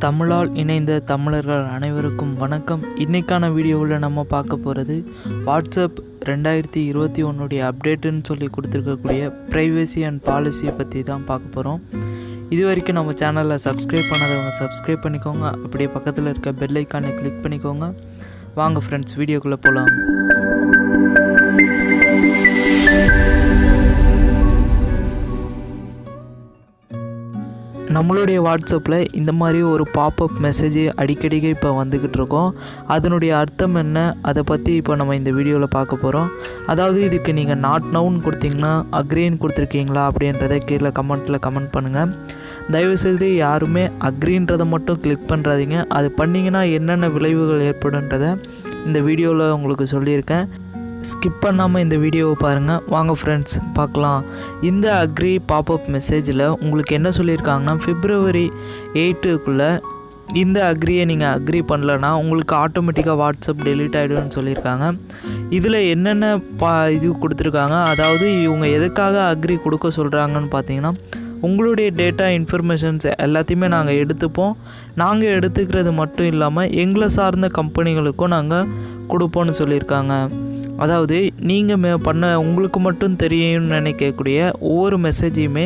தமிழால் இணைந்த தமிழர்கள் அனைவருக்கும் வணக்கம். இன்றைக்கான வீடியோவில் நம்ம பார்க்க போகிறது வாட்ஸ்அப் 2021 அப்டேட்டுன்னு சொல்லி கொடுத்துருக்கக்கூடிய ப்ரைவசி அண்ட் பாலிசியை பற்றி தான் பார்க்க போகிறோம். இது வரைக்கும் நம்ம சேனலில் சப்ஸ்கிரைப் பண்ணாதவங்க சப்ஸ்கிரைப் பண்ணிக்கோங்க. அப்படியே பக்கத்தில் இருக்க பெல் ஐக்கானை கிளிக் பண்ணிக்கோங்க. வாங்க ஃப்ரெண்ட்ஸ், வீடியோக்குள்ளே போகலாம். நம்மளுடைய வாட்ஸ்அப்பில் இந்த மாதிரி ஒரு பாப்அப் மெசேஜ் அடிக்கடிக்கு இப்போ வந்துக்கிட்டு இருக்கோம். அதனுடைய அர்த்தம் என்ன, அதை பற்றி இப்போ நம்ம இந்த வீடியோவில் பார்க்க போகிறோம். அதாவது இதுக்கு நீங்கள் நாட் நவுன்னு கொடுத்தீங்கன்னா அக்ரீன்னு கொடுத்துருக்கீங்களா அப்படின்றத கீழே கமெண்ட் பண்ணுங்கள். தயவுசெய்து யாருமே அக்ரீன்றதை மட்டும் கிளிக் பண்ணுறாதீங்க. அது பண்ணிங்கன்னா என்னென்ன விளைவுகள் ஏற்படுன்றதை இந்த வீடியோவில் உங்களுக்கு சொல்லியிருக்கேன். ஸ்கிப் பண்ணாமல் இந்த வீடியோவை பாருங்கள். வாங்க ஃப்ரெண்ட்ஸ் பார்க்கலாம். இந்த அக்ரி பாப்அப் மெசேஜில் உங்களுக்கு என்ன சொல்லியிருக்காங்கன்னா, February 8க்குள்ளே இந்த அக்ரியை நீங்கள் அக்ரி பண்ணலன்னா உங்களுக்கு ஆட்டோமேட்டிக்காக வாட்ஸ்அப் டெலீட் ஆகிடும்னு சொல்லியிருக்காங்க. இதில் என்னென்ன இது கொடுத்துருக்காங்க, அதாவது இவங்க எதுக்காக அக்ரி கொடுக்க சொல்கிறாங்கன்னு பார்த்தீங்கன்னா, உங்களுடைய டேட்டா இன்ஃபர்மேஷன்ஸ் எல்லாத்தையுமே நாங்கள் எடுத்துப்போம். நாங்கள் எடுத்துக்கிறது மட்டும் இல்லாமல் எங்களை சார்ந்த கம்பெனிகளுக்கும் நாங்கள் கொடுப்போம்னு சொல்லியிருக்காங்க. அதாவது நீங்கள் உங்களுக்கு மட்டும் தெரியும்னு நினைக்கக்கூடிய ஒவ்வொரு மெசேஜையுமே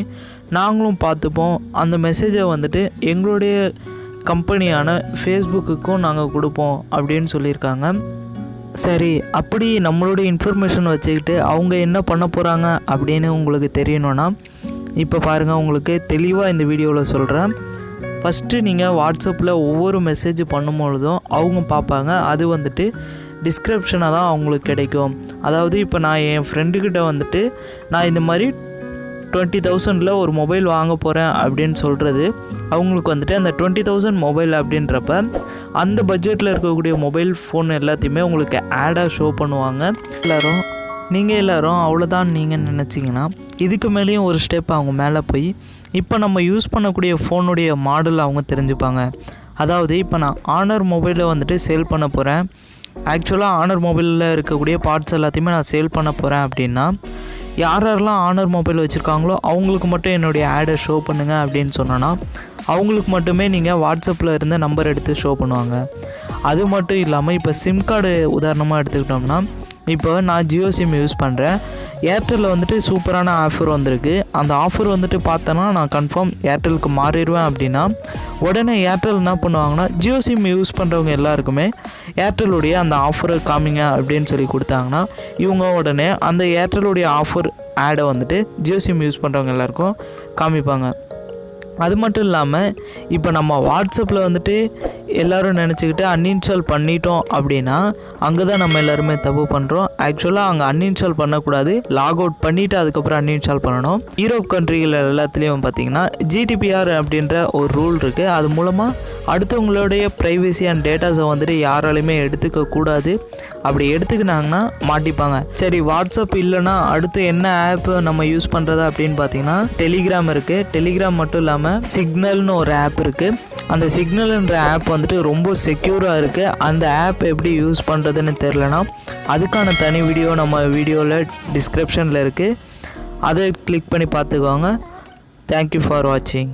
நாங்களும் பார்த்துப்போம். அந்த மெசேஜை வந்துட்டு எங்களுடைய கம்பெனியான ஃபேஸ்புக்குக்கும் நாங்கள் கொடுப்போம் அப்படின்னு சொல்லியிருக்காங்க. சரி, அப்படி நம்மளுடைய இன்ஃபர்மேஷன் வச்சுக்கிட்டு அவங்க என்ன பண்ண போகிறாங்க அப்படின்னு உங்களுக்கு தெரியணுன்னா இப்போ பாருங்கள், உங்களுக்கு தெளிவாக இந்த வீடியோவில் சொல்கிறேன். ஃபஸ்ட்டு நீங்கள் வாட்ஸ்அப்பில் ஒவ்வொரு மெசேஜ் பண்ணும்பொழுதும் அவங்க பார்ப்பாங்க. அது வந்துட்டு டிஸ்கிரிப்ஷனாக தான் அவங்களுக்கு கிடைக்கும். அதாவது இப்போ நான் என் ஃப்ரெண்டுக்கிட்ட வந்துட்டு நான் இந்த மாதிரி 20,000 ஒரு மொபைல் வாங்க போகிறேன் அப்படின்னு சொல்கிறது, அவங்களுக்கு வந்துட்டு அந்த 20,000 மொபைல் அப்படின்றப்ப அந்த பட்ஜெட்டில் இருக்கக்கூடிய மொபைல் ஃபோன் எல்லாத்தையுமே உங்களுக்கு ஆடாக ஷோ பண்ணுவாங்க. நீங்கள் எல்லோரும் அவ்வளோதான் நீங்கள் நினச்சிங்கன்னா இதுக்கு மேலேயும் ஒரு ஸ்டெப் அவங்க மேலே போய் இப்போ நம்ம யூஸ் பண்ணக்கூடிய ஃபோனுடைய மாடல் அவங்க தெரிஞ்சுப்பாங்க. அதாவது இப்போ நான் ஆனர் மொபைலை வந்துட்டு சேல் பண்ண போகிறேன். ஆக்சுவலாக ஆனர் மொபைலில் இருக்கக்கூடிய பார்ட்ஸ் எல்லாத்தையுமே நான் சேல் பண்ண போகிறேன் அப்படின்னா, யாரெல்லாம் ஆனர் மொபைல் வச்சுருக்காங்களோ அவங்களுக்கு மட்டும் என்னுடைய ஆடை ஷோ பண்ணுங்கள் அப்படின்னு சொன்னோன்னா அவங்களுக்கு மட்டுமே நீங்கள் வாட்ஸ்அப்பில் இருந்த நம்பர் எடுத்து ஷோ பண்ணுவாங்க. அது மட்டும் இல்லாமல் இப்போ சிம் கார்டு உதாரணமாக எடுத்துக்கிட்டோம்னா, இப்போ நான் ஜியோ சிம் யூஸ் பண்ணுறேன். ஏர்டெல்லில் வந்துட்டு சூப்பரான ஆஃபர் வந்திருக்கு. அந்த ஆஃபர் வந்துட்டு பார்த்தோன்னா நான் கன்ஃபார்ம் ஏர்டெலுக்கு மாறிடுவேன் அப்படின்னா, உடனே ஏர்டெல் என்ன பண்ணுவாங்கன்னா, ஜியோ சிம் யூஸ் பண்ணுறவங்க எல்லாருக்குமே ஏர்டெல்லுடைய அந்த ஆஃபரை காமிங்க அப்படின்னு சொல்லி கொடுத்தாங்கன்னா, இவங்க உடனே அந்த ஏர்டெல்லுடைய ஆஃபர் ஆடை வந்துட்டு ஜியோ சிம் யூஸ் பண்ணுறவங்க எல்லாருக்கும் காமிப்பாங்க. அது மட்டும் இல்லாமல் இப்போ நம்ம வாட்ஸ்அப்பில் வந்துட்டு எல்லோரும் நினச்சிக்கிட்டு அன்இன்ஸ்டால் பண்ணிட்டோம் அப்படின்னா அங்கே தான் நம்ம எல்லாருமே தப்பு பண்ணுறோம். ஆக்சுவலாக அங்கே அன்இன்ஸ்டால் பண்ணக்கூடாது, லாக் அவுட் பண்ணிவிட்டு அதுக்கப்புறம் அன்இன்ஸ்டால் பண்ணணும். யூரோப் கண்ட்ரிகள் எல்லாத்துலேயும் பார்த்திங்கன்னா GDPR அப்படின்ற ஒரு ரூல் இருக்குது. அது மூலமாக அடுத்தவங்களுடைய ப்ரைவசி அண்ட் டேட்டாஸை வந்துட்டு யாராலையுமே எடுத்துக்கக்கூடாது. அப்படி எடுத்துக்கினாங்கன்னா மாட்டிப்பாங்க. சரி, வாட்ஸ்அப் இல்லைன்னா அடுத்து என்ன ஆப் நம்ம யூஸ் பண்ணுறது அப்படின்னு பார்த்தீங்கன்னா, டெலிகிராம் இருக்குது. டெலிகிராம் மட்டும் இல்லாமல் சிக்னல்னு ஒரு ஆப் இருக்குது. அந்த சிக்னல்ன்ற ஆப் வந்துட்டு ரொம்ப செக்யூராக இருக்குது. அந்த ஆப் எப்படி யூஸ் பண்ணுறதுன்னு தெரிலனா அதுக்கான தனி வீடியோ நம்ம வீடியோவில் டிஸ்கிரிப்ஷனில் இருக்குது. அதை கிளிக் பண்ணி பார்த்துக்கோங்க. தேங்க்யூ ஃபார் வாட்சிங்.